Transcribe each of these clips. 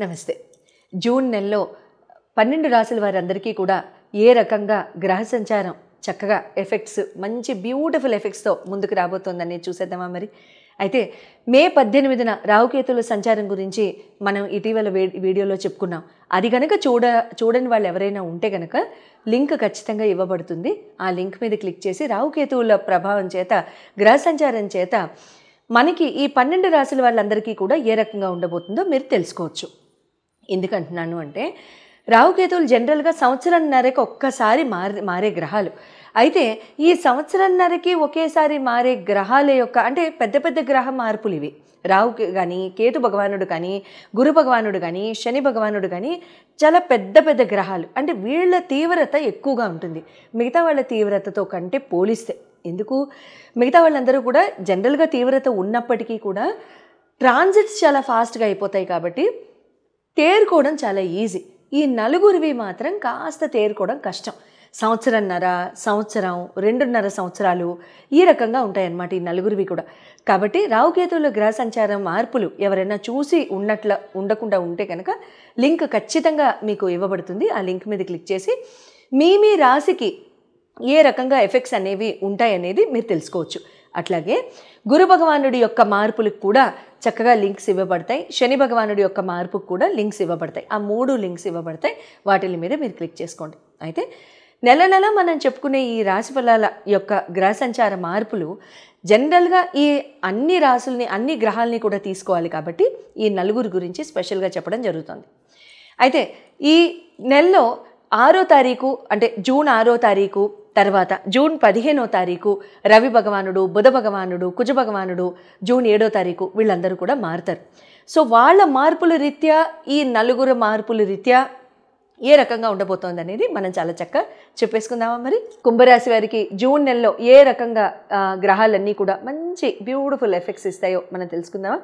నమస్తే. జూన్ నెలలో 12 రాశుల వారందరికీ కూడా ఏ రకంగా గ్రహ సంచారం చక్కగా ఎఫెక్ట్స్ మంచి బ్యూటిఫుల్ ఎఫెక్ట్స్తో ముందుకు రాబోతోందని చూసేద్దామా మరి. అయితే మే 18న రాహుకేతుల సంచారం గురించి మనం ఇటీవల వీడియోలో చెప్పుకున్నాం. అది కనుక చూడని వాళ్ళు ఎవరైనా ఉంటే కనుక లింక్ ఖచ్చితంగా ఇవ్వబడుతుంది. ఆ లింక్ మీద క్లిక్ చేసి రాహుకేతువుల ప్రభావం చేత గ్రహ సంచారం చేత మనకి ఈ 12 రాశుల వాళ్ళందరికీ కూడా ఏ రకంగా ఉండబోతుందో మీరు తెలుసుకోవచ్చు. ఎందుకంటున్నాను అంటే రాహుకేతువులు జనరల్గా సంవత్సరంన్నరకి ఒక్కసారి మారే గ్రహాలు. అయితే ఈ సంవత్సరంన్నరకి ఒకేసారి మారే గ్రహాల యొక్క అంటే పెద్ద పెద్ద గ్రహ మార్పులు ఇవి. రాహుకి కానీ, కేతు భగవానుడు కానీ, గురు భగవానుడు కానీ, శని భగవానుడు కానీ చాలా పెద్ద పెద్ద గ్రహాలు. అంటే వీళ్ళ తీవ్రత ఎక్కువగా ఉంటుంది మిగతా వాళ్ళ తీవ్రతతో కంటే పోలిస్తే. ఎందుకు? మిగతా వాళ్ళందరూ కూడా జనరల్గా తీవ్రత ఉన్నప్పటికీ కూడా ట్రాన్సిట్స్ చాలా ఫాస్ట్గా అయిపోతాయి కాబట్టి తేరుకోవడం చాలా ఈజీ. ఈ నలుగురివి మాత్రం కాస్త తేరుకోవడం కష్టం. సంవత్సరంన్నర, సంవత్సరం, 2.5 సంవత్సరాలు ఈ రకంగా ఉంటాయన్నమాట ఈ నలుగురివి కూడా. కాబట్టి రాహుకేతువుల గ్రహ సంచారం మార్పులు ఎవరైనా చూసి ఉండకుండా ఉంటే కనుక లింక్ ఖచ్చితంగా మీకు ఇవ్వబడుతుంది. ఆ లింక్ మీద క్లిక్ చేసి మీ రాశికి ఏ రకంగా ఎఫెక్ట్స్ అనేవి ఉంటాయనేది మీరు తెలుసుకోవచ్చు. అట్లాగే గురు భగవానుడి యొక్క మార్పులకు కూడా చక్కగా లింక్స్ ఇవ్వబడతాయి. శని భగవానుడి యొక్క మార్పుకు కూడా లింక్స్ ఇవ్వబడతాయి. ఆ 3 లింక్స్ ఇవ్వబడతాయి. వాటి మీద మీరు క్లిక్ చేసుకోండి. అయితే నెల నెల మనం చెప్పుకునే ఈ రాశి ఫలాల యొక్క గ్రహ సంచార మార్పులు జనరల్గా ఈ అన్ని రాశుల్ని అన్ని గ్రహాలని కూడా తీసుకోవాలి కాబట్టి ఈ నలుగురు గురించి స్పెషల్గా చెప్పడం జరుగుతుంది. అయితే ఈ నెలలో 6వ తారీఖు అంటే జూన్ 6వ తారీఖు తర్వాత జూన్ 15వ తారీఖు రవి భగవానుడు, బుధ భగవానుడు, కుజ భగవానుడు, జూన్ 7వ తారీఖు వీళ్ళందరూ కూడా మారుతారు. సో వాళ్ళ మార్పుల రీత్యా ఈ నలుగురు మార్పుల రీత్యా ఏ రకంగా ఉండబోతోంది అనేది మనం చాలా చక్కగా చెప్పేసుకుందామా మరి. కుంభరాశి వారికి జూన్ నెలలో ఏ రకంగా గ్రహాలన్నీ కూడా మంచి బ్యూటిఫుల్ ఎఫెక్ట్స్ ఇస్తాయో మనం తెలుసుకుందామా.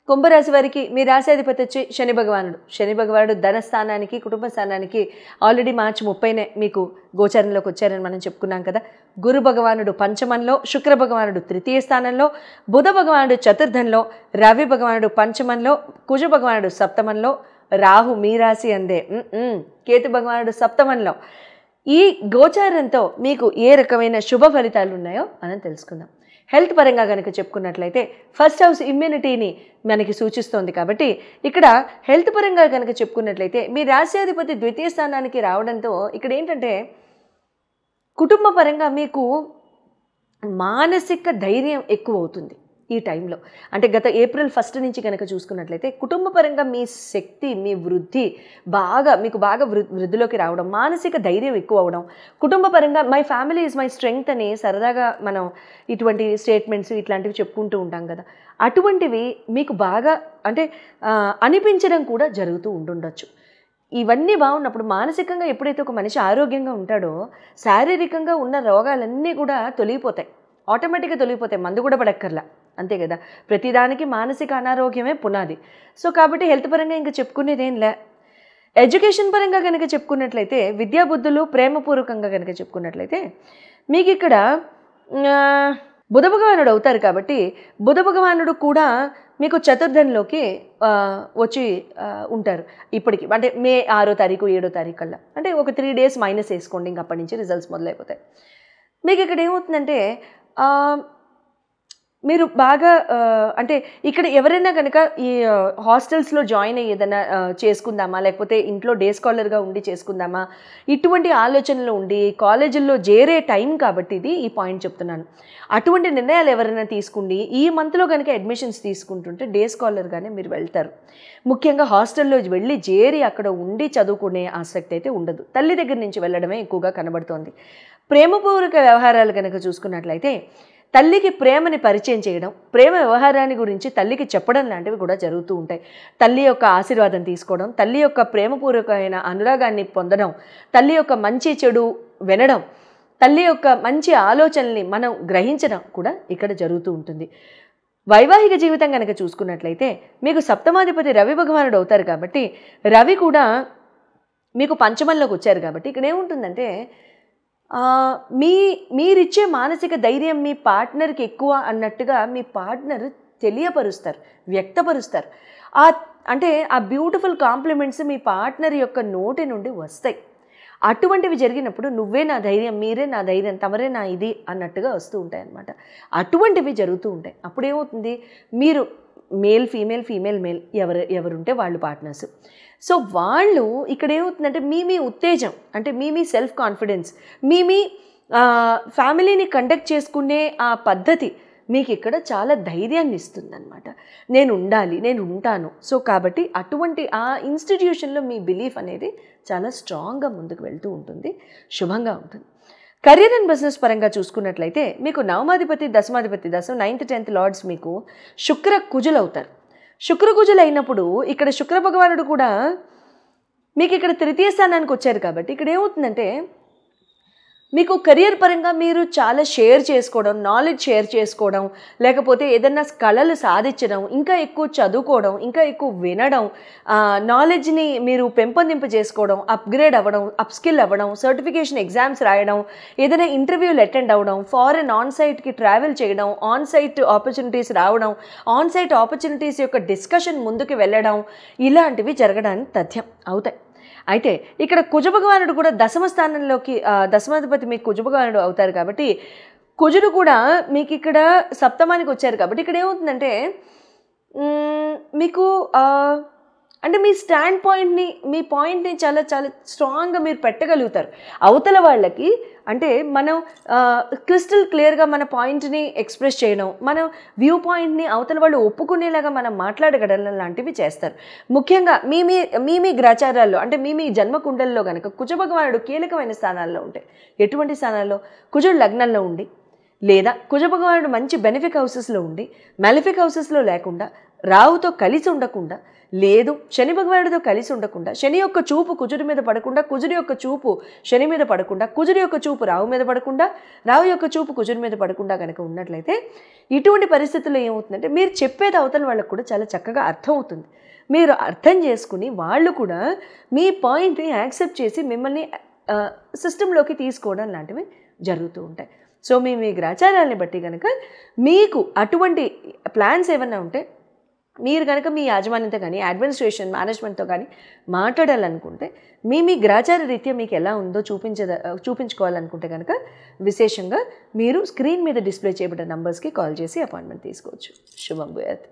కుంభరాశి వారికి మీ రాశాధిపతి వచ్చి శని భగవానుడు. శని భగవానుడు ధనస్థానానికి, కుటుంబ స్థానానికి ఆల్రెడీ మార్చి 30నే మీకు గోచారంలోకి వచ్చారని మనం చెప్పుకున్నాం కదా. గురు భగవానుడు పంచమంలో, శుక్ర భగవానుడు 3వ స్థానంలో, బుధ భగవానుడు చతుర్థంలో, రవి భగవానుడు పంచమంలో, కుజ భగవానుడు సప్తమంలో, రాహు మీ రాశి అందే, కేతు భగవానుడు సప్తమంలో. ఈ గోచారంతో మీకు ఏ రకమైన శుభ ఫలితాలు ఉన్నాయో మనం తెలుసుకుందాం. హెల్త్ పరంగా కనుక చెప్పుకున్నట్లయితే ఫస్ట్ హౌస్ ఇమ్యూనిటీని మనకి సూచిస్తోంది కాబట్టి ఇక్కడ హెల్త్ పరంగా కనుక చెప్పుకున్నట్లయితే మీ రాశ్యాధిపతి 2వ స్థానానికి రావడంతో ఇక్కడ ఏంటంటే కుటుంబ పరంగా మీకు మానసిక ధైర్యం ఎక్కువ అవుతుంది ఈ టైంలో. అంటే గత ఏప్రిల్ 1 నుంచి కనుక చూసుకున్నట్లయితే కుటుంబ పరంగా మీ శక్తి, మీ వృద్ధి మీకు బాగా వృద్ధిలోకి రావడం, మానసిక ధైర్యం ఎక్కువ అవడం, కుటుంబ పరంగా my family is my strength అని సరదాగా మనం ఇటువంటి స్టేట్మెంట్స్ ఇట్లాంటివి చెప్పుకుంటూ ఉంటాం కదా. అటువంటివి మీకు బాగా అంటే అనిపించడం కూడా జరుగుతూ ఉండుండొచ్చు. ఇవన్నీ బాగున్నప్పుడు మానసికంగా ఎప్పుడైతే ఒక మనిషి ఆరోగ్యంగా ఉంటాడో శారీరకంగా ఉన్న రోగాలన్నీ కూడా తొలగిపోతాయి, ఆటోమేటిక్గా తొలగిపోతాయి, మందు కూడా పడక్కర్లా, అంతే కదా. ప్రతిదానికి మానసిక అనారోగ్యమే పునాది. సో కాబట్టి హెల్త్ పరంగా ఇంకా చెప్పుకునేదేం లే. ఎడ్యుకేషన్ పరంగా కనుక చెప్పుకున్నట్లయితే విద్యాబుద్ధులు ప్రేమపూర్వకంగా కనుక చెప్పుకున్నట్లయితే మీకు ఇక్కడ బుధ భగవానుడు అవుతారు కాబట్టి బుధ భగవానుడు కూడా మీకు చతుర్థంలోకి వచ్చి ఉంటారు ఇప్పటికి. అంటే మే 6వ తారీఖు 7వ తారీఖు కల్లా, అంటే ఒక 3 డేస్ మైనస్ వేసుకోండి, ఇంక అప్పటి నుంచి రిజల్ట్స్ మొదలైపోతాయి. మీకు ఇక్కడ ఏమవుతుందంటే మీరు బాగా అంటే ఇక్కడ ఎవరైనా కనుక ఈ హాస్టల్స్లో జాయిన్ అయ్యి ఏదైనా చేసుకుందామా, లేకపోతే ఇంట్లో డే స్కాలర్గా ఉండి చేసుకుందామా, ఇటువంటి ఆలోచనలు ఉండి కాలేజీల్లో చేరే టైం కాబట్టి ఇది ఈ పాయింట్ చెప్తున్నాను. అటువంటి నిర్ణయాలు ఎవరైనా తీసుకుండి ఈ మంత్లో కనుక అడ్మిషన్స్ తీసుకుంటుంటే డే స్కాలర్గానే మీరు వెళ్తారు. ముఖ్యంగా హాస్టల్లో వెళ్ళి చేరి అక్కడ ఉండి చదువుకునే ఆసక్తి అయితే ఉండదు. తల్లి దగ్గర నుంచి వెళ్ళడమే ఎక్కువగా కనబడుతోంది. ప్రేమపూర్వక వ్యవహారాలు కనుక చూసుకున్నట్లయితే తల్లికి ప్రేమని పరిచయం చేయడం, ప్రేమ వ్యవహారాన్ని గురించి తల్లికి చెప్పడం లాంటివి కూడా జరుగుతూ ఉంటాయి. తల్లి యొక్క ఆశీర్వాదం తీసుకోవడం, తల్లి యొక్క ప్రేమపూర్వకమైన అనురాగాన్ని పొందడం, తల్లి యొక్క మంచి చెడు వినడం, తల్లి యొక్క మంచి ఆలోచనల్ని మనం గ్రహించడం కూడా ఇక్కడ జరుగుతూ ఉంటుంది. వైవాహిక జీవితం కనుక చూసుకున్నట్లయితే మీకు సప్తమాధిపతి రవి భగవానుడు అవుతారు కాబట్టి రవి కూడా మీకు పంచమంలోకి వచ్చారు కాబట్టి ఇక్కడ ఏముంటుందంటే మీరిచ్చే మానసిక ధైర్యం మీ పార్ట్నర్కి ఎక్కువ అన్నట్టుగా మీ పార్ట్నర్ తెలియపరుస్తారు, వ్యక్తపరుస్తారు. అంటే ఆ బ్యూటిఫుల్ కాంప్లిమెంట్స్ మీ పార్ట్నర్ యొక్క నోటి నుండి వస్తాయి. అటువంటివి జరిగినప్పుడు నువ్వే నా ధైర్యం, మీరే నా ధైర్యం, తమరే నా ఇది అన్నట్టుగా వస్తూ ఉంటాయి అన్నమాట. అటువంటివి జరుగుతూ ఉంటాయి. అప్పుడు ఏమవుతుంది, మీరు మేల్ ఫీమేల్, ఫీమేల్ మేల్ ఎవరుంటే వాళ్ళు పార్ట్నర్స్. సో వాళ్ళు ఇక్కడ ఏమవుతుందంటే మీ ఉత్తేజం, అంటే మీ సెల్ఫ్ కాన్ఫిడెన్స్, మీ ఫ్యామిలీని కండక్ట్ చేసుకునే ఆ పద్ధతి మీకు ఇక్కడ చాలా ధైర్యాన్ని ఇస్తుందన్నమాట. నేను ఉండాలి, నేను ఉంటాను. సో కాబట్టి అటువంటి ఆ ఇన్స్టిట్యూషన్లో మీ బిలీఫ్ అనేది చాలా స్ట్రాంగ్గా ముందుకు వెళ్తూ ఉంటుంది, శుభంగా ఉంటుంది. కెరీర్ అండ్ బిజినెస్ పరంగా చూసుకున్నట్లయితే మీకు నవమాధిపతి, దశమాధిపతి, 9th 10th లార్డ్స్ మీకు శుక్ర కుజులు అవుతారు. శుక్ర కుజులు అయినప్పుడు ఇక్కడ శుక్ర భగవానుడు కూడా మీకు ఇక్కడ తృతీయ స్థానానికి వచ్చారు కాబట్టి ఇక్కడ ఏమవుతుందంటే మీకు కెరియర్ పరంగా మీరు చాలా షేర్ చేసుకోవడం, నాలెడ్జ్ షేర్ చేసుకోవడం, లేకపోతే ఏదన్నా కళలు సాధించడం, ఇంకా ఎక్కువ చదువుకోవడం, ఇంకా ఎక్కువ వినడం, నాలెడ్జ్ని మీరు పెంపొందింప చేసుకోవడం, అప్గ్రేడ్ అవ్వడం, అప్స్కిల్ అవ్వడం, సర్టిఫికేషన్ ఎగ్జామ్స్ రాయడం, ఏదైనా ఇంటర్వ్యూలు అటెండ్ అవ్వడం, ఫారెన్ ఆన్ సైట్కి ట్రావెల్ చేయడం, ఆన్ సైట్ ఆపర్చునిటీస్ రావడం, ఆన్ సైట్ ఆపర్చునిటీస్ యొక్క డిస్కషన్ ముందుకు వెళ్ళడం, ఇలాంటివి జరగడానికి తథ్యం అవుతాయి. అయితే ఇక్కడ కుజభగవానుడు కూడా దశమ స్థానంలోకి, దశమాధిపతి మీకు కుజభగవానుడు అవుతారు కాబట్టి కుజుడు కూడా మీకు ఇక్కడ సప్తమానికి వచ్చారు కాబట్టి ఇక్కడ ఏమవుతుందంటే మీకు అంటే మీ స్టాండ్ పాయింట్ని, మీ పాయింట్ని చాలా చాలా స్ట్రాంగ్గా మీరు పెట్టగలుగుతారు. అవతల వాళ్ళకి అంటే మనం క్రిస్టల్ క్లియర్గా మన పాయింట్ని ఎక్స్ప్రెస్ చేయడం, మన వ్యూ పాయింట్ని అవతల వాళ్ళు ఒప్పుకునేలాగా మనం మాట్లాడగలం లాంటివి చేస్తారు. ముఖ్యంగా మీ గ్రాచారాల్లో అంటే మీ జన్మకుండల్లో కనుక కుజభగవానుడు కీలకమైన స్థానాల్లో ఉంటాయి. ఎటువంటి స్థానాల్లో? కుజుడు లగ్నంలో ఉండి, లేదా కుజభగవానుడు మంచి బెనిఫిక్ హౌసెస్లో ఉండి, మెలిఫిక్ హౌసెస్లో లేకుండా, రావుతో కలిసి ఉండకుండా, లేదు శని భగవానుడితో కలిసి ఉండకుండా, శని యొక్క చూపు కుజుడి మీద పడకుండా, కుజుడి యొక్క చూపు శని మీద పడకుండా, కుజుడి యొక్క చూపు రావు మీద పడకుండా, రావు యొక్క చూపు కుజుడి మీద పడకుండా కనుక ఉన్నట్లయితే ఇటువంటి పరిస్థితుల్లో ఏమవుతుందంటే మీరు చెప్పేది అవతల వాళ్ళకు కూడా చాలా చక్కగా అర్థం అవుతుంది. మీరు అర్థం చేసుకుని వాళ్ళు కూడా మీ పాయింట్ని యాక్సెప్ట్ చేసి మిమ్మల్ని సిస్టంలోకి తీసుకోవడం లాంటివి జరుగుతూ ఉంటాయి. సో మీ గ్రాచారాన్ని బట్టి కనుక మీకు అటువంటి ప్లాన్స్ ఏమన్నా ఉంటే మీరు కనుక మీ యాజమాన్యంతో కానీ, అడ్మినిస్ట్రేషన్ మేనేజ్మెంట్తో కానీ మాట్లాడాలనుకుంటే మీ గ్రాచార రీత్యా మీకు ఎలా ఉందో చూపించుకోవాలనుకుంటే కనుక విశేషంగా మీరు స్క్రీన్ మీద డిస్ప్లే చేయబడిన నంబర్స్కి కాల్ చేసి అపాయింట్మెంట్ తీసుకోవచ్చు. శుభం భూయాత్.